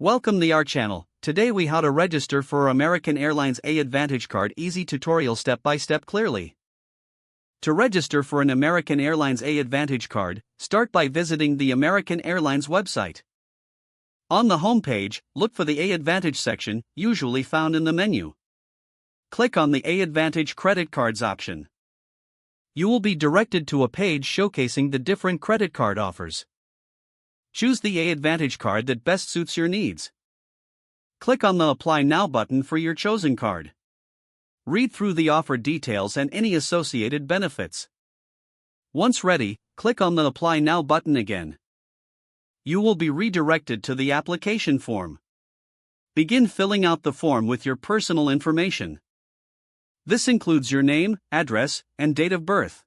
Welcome to our channel. Today we how to register for American Airlines AAdvantage Card. Easy tutorial step by step clearly. To register for an American Airlines AAdvantage Card, start by visiting the American Airlines website. On the home page, look for the AAdvantage section, usually found in the menu. Click on the AAdvantage Credit Cards option. You will be directed to a page showcasing the different credit card offers. Choose the AAdvantage card that best suits your needs. Click on the Apply Now button for your chosen card. Read through the offer details and any associated benefits. Once ready, click on the Apply Now button again. You will be redirected to the application form. Begin filling out the form with your personal information. This includes your name, address, and date of birth.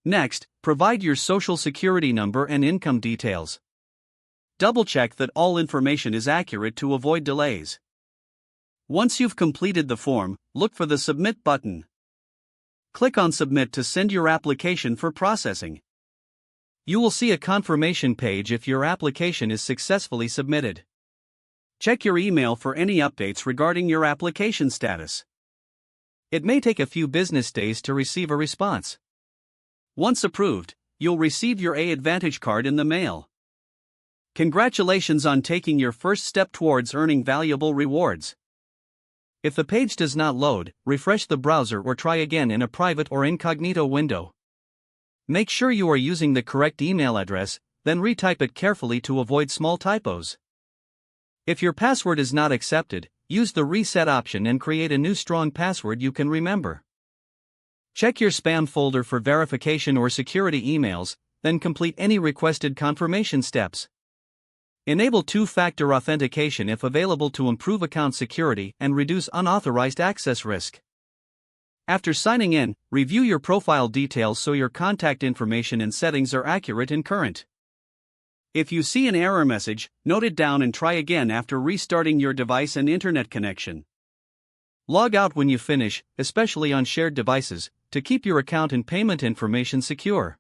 Next, provide your social security number and income details. Double-check that all information is accurate to avoid delays. Once you've completed the form, look for the Submit button. Click on Submit to send your application for processing. You will see a confirmation page if your application is successfully submitted. Check your email for any updates regarding your application status. It may take a few business days to receive a response. Once approved, you'll receive your AAdvantage card in the mail. Congratulations on taking your first step towards earning valuable rewards. If the page does not load, refresh the browser or try again in a private or incognito window. Make sure you are using the correct email address, then retype it carefully to avoid small typos. If your password is not accepted, use the reset option and create a new strong password you can remember. Check your spam folder for verification or security emails, then complete any requested confirmation steps. Enable two-factor authentication if available to improve account security and reduce unauthorized access risk. After signing in, review your profile details so your contact information and settings are accurate and current. If you see an error message, note it down and try again after restarting your device and internet connection. Log out when you finish, especially on shared devices, to keep your account and payment information secure.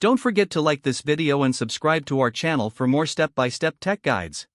Don't forget to like this video and subscribe to our channel for more step-by-step tech guides.